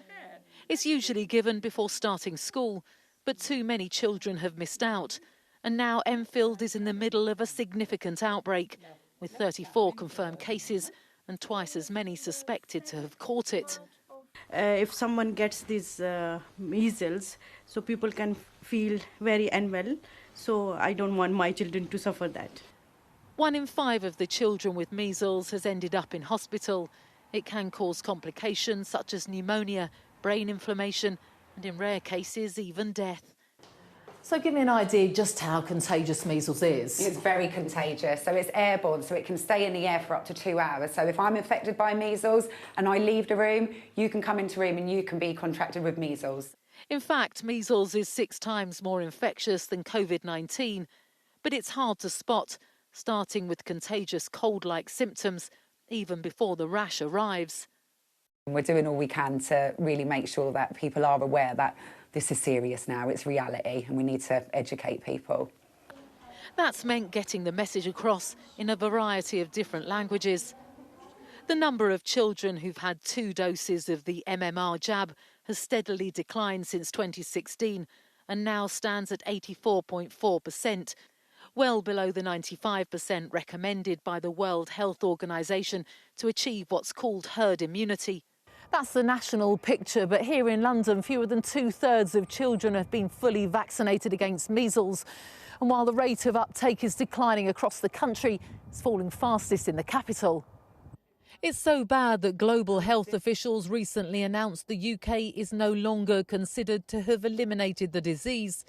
It's usually given before starting school, but too many children have missed out. And now Enfield is in the middle of a significant outbreak, with 34 confirmed cases and twice as many suspected to have caught it. If someone gets these measles, so people can feel very unwell. So I don't want my children to suffer that. 1 in 5 of the children with measles has ended up in hospital. It can cause complications such as pneumonia, brain inflammation, and in rare cases, even death. So give me an idea just how contagious measles is. It's very contagious, so it's airborne, so it can stay in the air for up to 2 hours. So if I'm infected by measles and I leave the room, you can come into the room and you can be contracted with measles. In fact, measles is 6 times more infectious than COVID-19, but it's hard to spot, starting with contagious cold-like symptoms, even before the rash arrives. We're doing all we can to really make sure that people are aware that this is serious now, it's reality, and we need to educate people. That's meant getting the message across in a variety of different languages. The number of children who've had 2 doses of the MMR jab has steadily declined since 2016 and now stands at 84.4%, well below the 95% recommended by the World Health Organization to achieve what's called herd immunity. That's the national picture, but here in London, fewer than 2/3 of children have been fully vaccinated against measles. And while the rate of uptake is declining across the country, it's falling fastest in the capital. It's so bad that global health officials recently announced the UK is no longer considered to have eliminated the disease.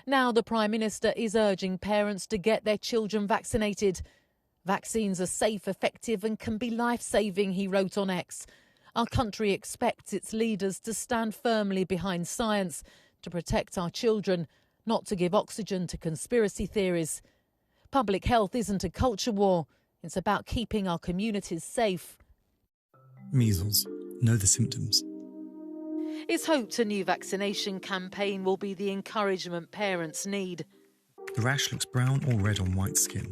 Now the Prime Minister is urging parents to get their children vaccinated. Vaccines are safe, effective and can be life-saving, he wrote on X. Our country expects its leaders to stand firmly behind science, to protect our children, not to give oxygen to conspiracy theories. Public health isn't a culture war. It's about keeping our communities safe. Measles. Know the symptoms. It's hoped a new vaccination campaign will be the encouragement parents need. The rash looks brown or red on white skin.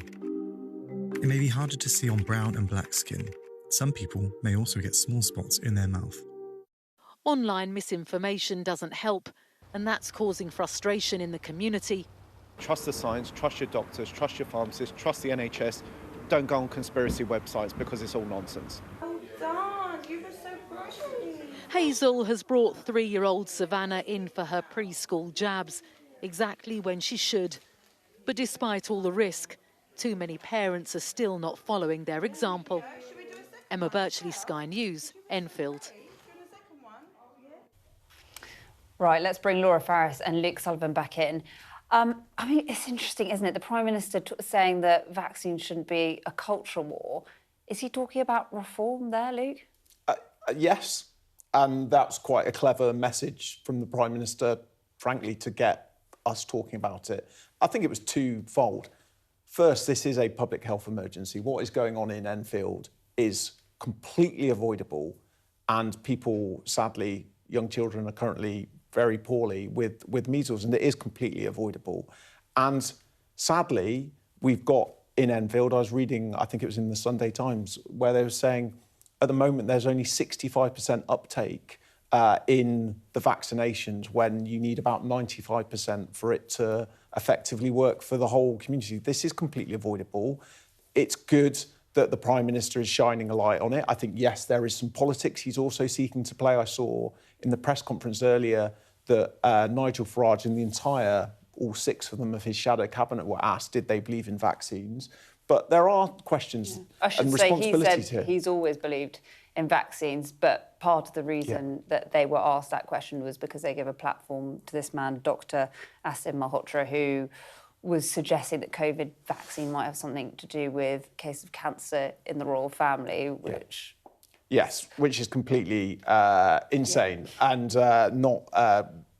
It may be harder to see on brown and black skin. Some people may also get small spots in their mouth. Online misinformation doesn't help, and that's causing frustration in the community. Trust the science, trust your doctors, trust your pharmacists, trust the NHS. Don't go on conspiracy websites because it's all nonsense. Hazel has brought 3-year-old Savannah in for her preschool jabs, exactly when she should. But despite all the risk, too many parents are still not following their example. Emma Birchley, Sky News, Enfield. Right, let's bring Laura Farris and Luke Sullivan back in. I mean, it's interesting, isn't it? The Prime Minister saying that vaccines shouldn't be a culture war. Is he talking about reform there, Luke? Yes, and that's quite a clever message from the Prime Minister, frankly, to get us talking about it. I think it was twofold. First, this is a public health emergency. What is going on in Enfield is completely avoidable, and people, sadly, young children are currently very poorly with measles, and it is completely avoidable. And sadly, we've got in Enfield, I was reading, I think it was in the Sunday Times, where they were saying at the moment there's only 65% uptake in the vaccinations when you need about 95% for it to effectively work for the whole community. This is completely avoidable. It's good that the Prime Minister is shining a light on it. I think, yes, there is some politics he's also seeking to play. I saw in the press conference earlier that Nigel Farage and all 6 of them of his shadow cabinet were asked, did they believe in vaccines? But there are questions and responsibilities here. He's always believed in vaccines, but part of the reason that they were asked that question was because they gave a platform to this man, Dr. Asim Malhotra, who was suggesting that COVID vaccine might have something to do with a case of cancer in the royal family, which... Yes, which is completely insane and not...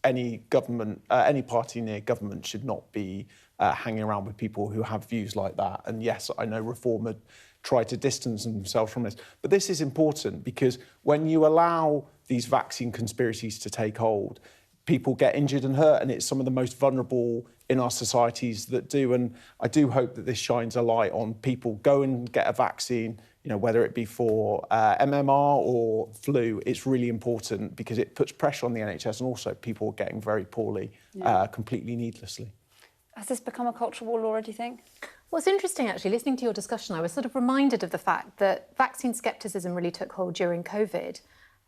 any government, any party near government should not be hanging around with people who have views like that. And yes, I know Reform had tried to distance themselves from this. But this is important because when you allow these vaccine conspiracies to take hold, people get injured and hurt, and it's some of the most vulnerable in our societies that do. And I do hope that this shines a light on people. Go and get a vaccine, you know, whether it be for MMR or flu. It's really important because it puts pressure on the NHS, and also people are getting very poorly, completely needlessly. Has this become a cultural war, Laura, do you think? Well, it's interesting, actually, listening to your discussion, I was sort of reminded of the fact that vaccine scepticism really took hold during COVID.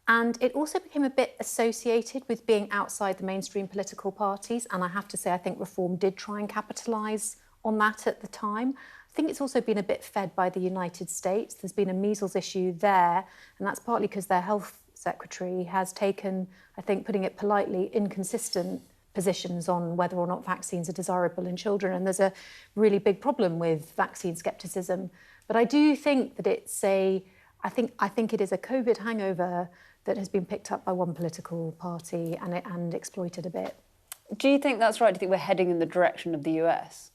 And it also became a bit associated with being outside the mainstream political parties. And I have to say, I think Reform did try and capitalise on that at the time. I think it's also been a bit fed by the United States. There's been a measles issue there, and that's partly because their health secretary has taken, I think, putting it politely, inconsistent positions on whether or not vaccines are desirable in children. And there's a really big problem with vaccine scepticism. But I do think that it's I think it is a COVID hangover that has been picked up by one political party and exploited a bit. Do you think that's right? Do you think we're heading in the direction of the US?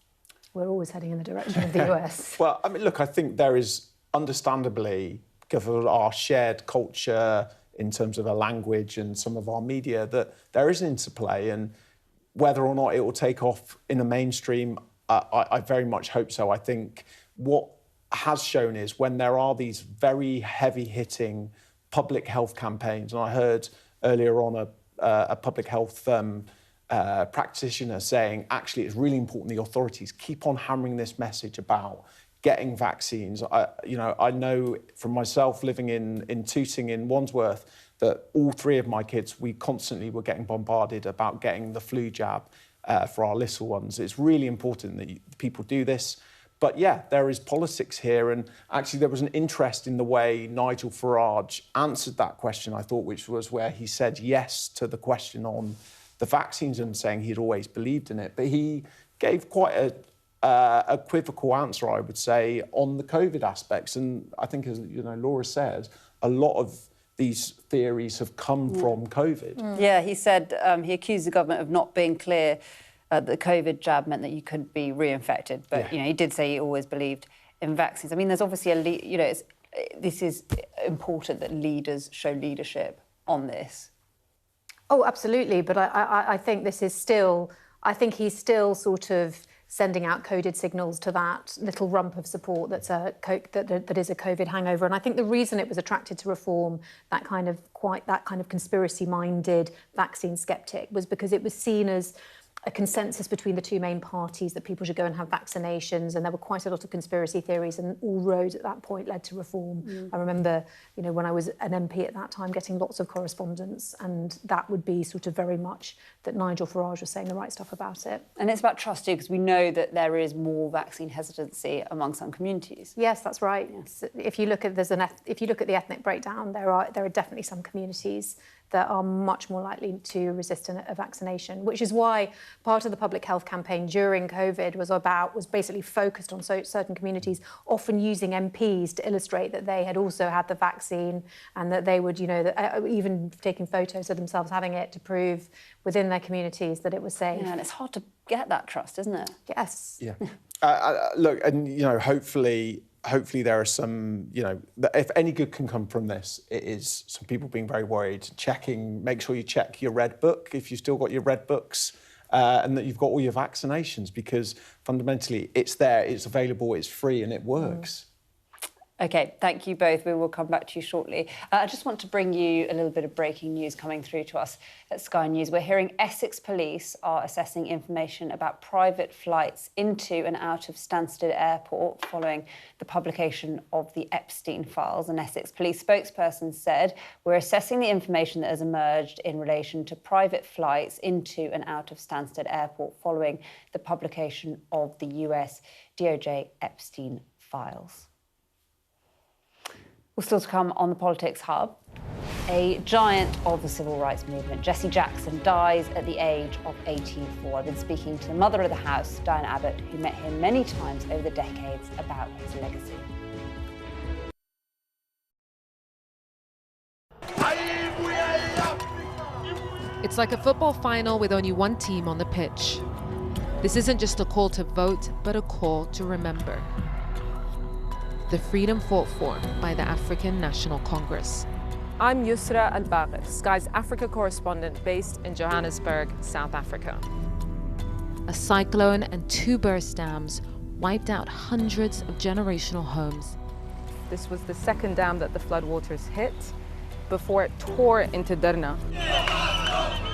We're always heading in the direction of the US. Well, I mean, look, I think there is, understandably, given our shared culture in terms of a language and some of our media, that there is an interplay, and whether or not it will take off in the mainstream, I very much hope so. I think what has shown is when there are these very heavy-hitting public health campaigns, and I heard earlier on a public health practitioner saying, actually, it's really important the authorities keep on hammering this message about getting vaccines. I know from myself living in Tooting in Wandsworth that all 3 of my kids, we constantly were getting bombarded about getting the flu jab for our little ones. It's really important that people do this. But yeah, there is politics here, and actually there was an interest in the way Nigel Farage answered that question, I thought, which was where he said yes to the question on the vaccines and saying he'd always believed in it. But he gave quite a equivocal answer, I would say, on the COVID aspects. And I think, as Laura said, a lot of these theories have come from COVID. Yeah, he said he accused the government of not being clear the COVID jab meant that you couldn't be reinfected. But, he did say he always believed in vaccines. I mean, there's obviously this is important that leaders show leadership on this. Oh, absolutely. But I think this is still... I think he's still sort of sending out coded signals to that little rump of support that is a COVID hangover. And I think the reason it was attracted to Reform, that kind of conspiracy-minded vaccine skeptic, was because it was seen as a consensus between the 2 main parties that people should go and have vaccinations, and there were quite a lot of conspiracy theories, and all roads at that point led to Reform. I remember, when I was an MP at that time, getting lots of correspondence, and that would be sort of very much that Nigel Farage was saying the right stuff about it. And it's about trust too, because we know that there is more vaccine hesitancy among some communities. Yes, that's right. Yes. If you look at the ethnic breakdown, there are definitely some communities that are much more likely to resist a vaccination, which is why part of the public health campaign during COVID was basically focused on certain communities, often using MPs to illustrate that they had also had the vaccine, and that they would, even taking photos of themselves having it to prove within their communities that it was safe. Yeah, and it's hard to get that trust, isn't it? Yes. Yeah. Look, and hopefully there are some, if any good can come from this, it is some people being very worried, make sure you check your red book if you've still got your red books, and that you've got all your vaccinations, because fundamentally it's there, it's available, it's free, and it works. OK, thank you both. We will come back to you shortly. I just want to bring you a little bit of breaking news coming through to us at Sky News. We're hearing Essex police are assessing information about private flights into and out of Stansted Airport following the publication of the Epstein files. An Essex police spokesperson said, "We're assessing the information that has emerged in relation to private flights into and out of Stansted Airport following the publication of the US DOJ Epstein files." Well, still to come on the Politics Hub, a giant of the civil rights movement, Jesse Jackson, dies at the age of 84. I've been speaking to the mother of the house, Diane Abbott, who met him many times over the decades about his legacy. It's like a football final with only one team on the pitch. This isn't just a call to vote, but a call to remember. The freedom fought for by the African National Congress. I'm Yusra Al-Bagher, Sky's Africa correspondent based in Johannesburg, South Africa. A cyclone and 2 burst dams wiped out hundreds of generational homes. This was the second dam that the floodwaters hit before it tore into Derna.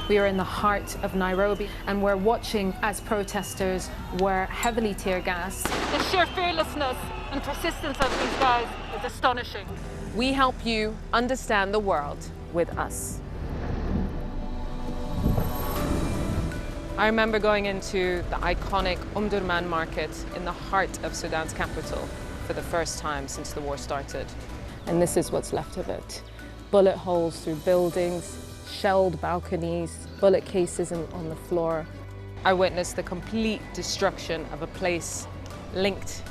We are in the heart of Nairobi, and we're watching as protesters were heavily tear gassed. The sheer fearlessness and persistence of these guys is astonishing. We help you understand the world with us. I remember going into the iconic Omdurman market in the heart of Sudan's capital for the first time since the war started. And this is what's left of it. Bullet holes through buildings, shelled balconies, bullet cases on the floor. I witnessed the complete destruction of a place linked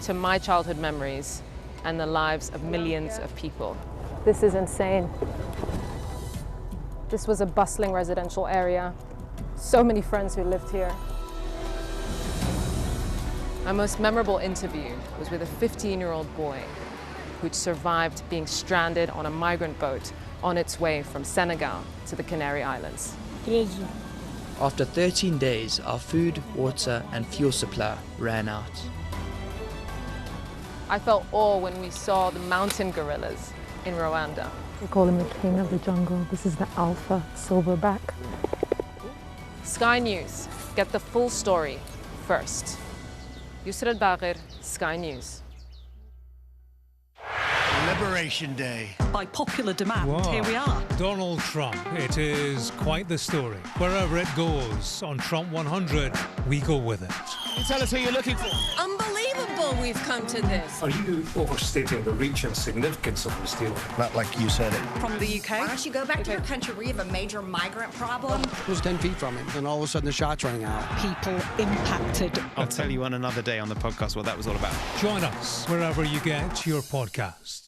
to my childhood memories and the lives of millions of people. This is insane. This was a bustling residential area. So many friends who lived here. My most memorable interview was with a 15-year-old boy who'd survived being stranded on a migrant boat on its way from Senegal to the Canary Islands. After 13 days, our food, water and fuel supply ran out. I felt awe when we saw the mountain gorillas in Rwanda. We call him the king of the jungle. This is the alpha silverback. Sky News. Get the full story first. Yusra Al-Bagher, Sky News. Liberation Day. By popular demand, Whoa. here we are. Donald Trump. It is quite the story. Wherever it goes, on Trump 100, we go with it. Can you tell us who you're looking for? Unbelievable we've come to this. Are you overstating the reach and significance of this deal? Not like you said it. From the UK? Why don't you go back to your country where you have a major migrant problem? It was 10 feet from him, and all of a sudden the shot's running out. People impacted. I'll tell you on another day on the podcast what that was all about. Join us wherever you get your podcast.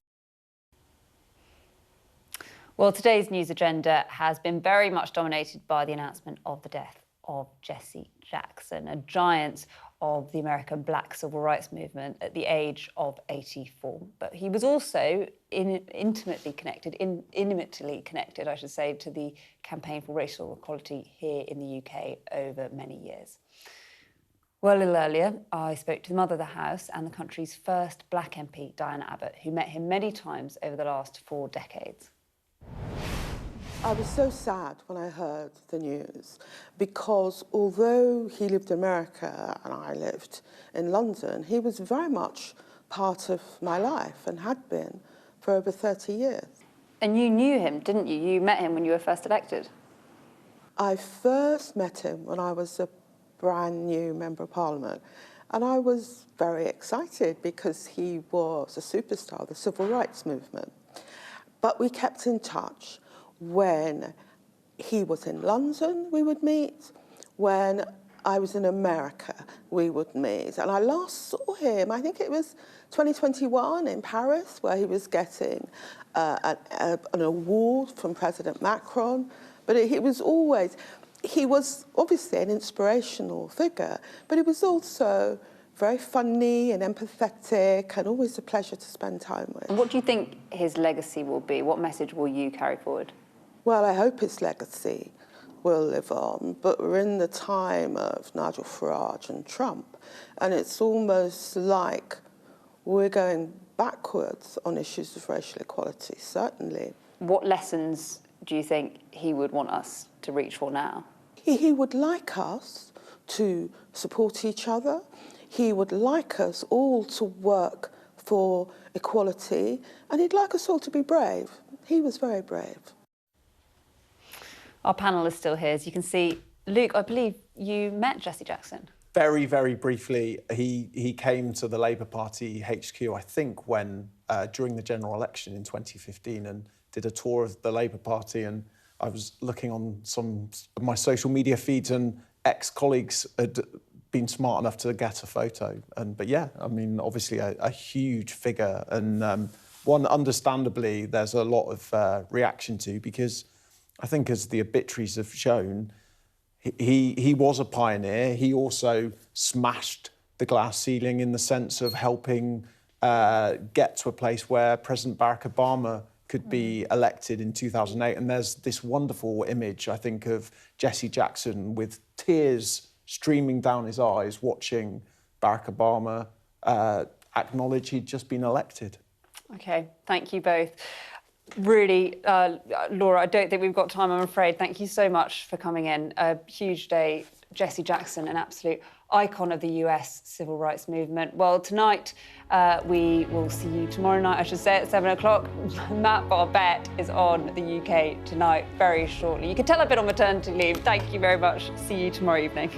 Well, today's news agenda has been very much dominated by the announcement of the death of Jesse Jackson, a giant of the American Black civil rights movement at the age of 84. But he was also intimately connected, I should say, to the campaign for racial equality here in the UK over many years. Well, a little earlier, I spoke to the mother of the house and the country's first Black MP, Diane Abbott, who met him many times over the last 4 decades. I was so sad when I heard the news because although he lived in America and I lived in London, he was very much part of my life and had been for over 30 years. And you knew him, didn't you? You met him when you were first elected. I first met him when I was a brand new Member of Parliament, and I was very excited because he was a superstar of the civil rights movement. But we kept in touch. When he was in London, we would meet. When I was in America, we would meet. And I last saw him, I think it was 2021 in Paris, where he was getting an award from President Macron. But he was obviously an inspirational figure, but he was also very funny and empathetic and always a pleasure to spend time with. And what do you think his legacy will be? What message will you carry forward? Well, I hope his legacy will live on, but we're in the time of Nigel Farage and Trump, and it's almost like we're going backwards on issues of racial equality, certainly. What lessons do you think he would want us to reach for now? He would like us to support each other. He would like us all to work for equality, and he'd like us all to be brave. He was very brave. Our panel is still here. As you can see, Luke, I believe you met Jesse Jackson. Very, very briefly, he came to the Labour Party HQ, I think, when during the general election in 2015, and did a tour of the Labour Party. And I was looking on some of my social media feeds, and ex-colleagues had been smart enough to get a photo. But yeah, I mean, obviously a huge figure, and one understandably there's a lot of reaction to, because I think, as the obituaries have shown, he was a pioneer. He also smashed the glass ceiling in the sense of helping get to a place where President Barack Obama could be elected in 2008. And there's this wonderful image, I think, of Jesse Jackson with tears streaming down his eyes, watching Barack Obama acknowledge he'd just been elected. OK, thank you both. Really, Laura, I don't think we've got time, I'm afraid. Thank you so much for coming in. A huge day. Jesse Jackson, an absolute icon of the US civil rights movement. Well, tonight, we will see you tomorrow night, I should say, at 7 o'clock. Matt Barbette is on the UK tonight very shortly. You can tell I've been on maternity leave. Thank you very much. See you tomorrow evening.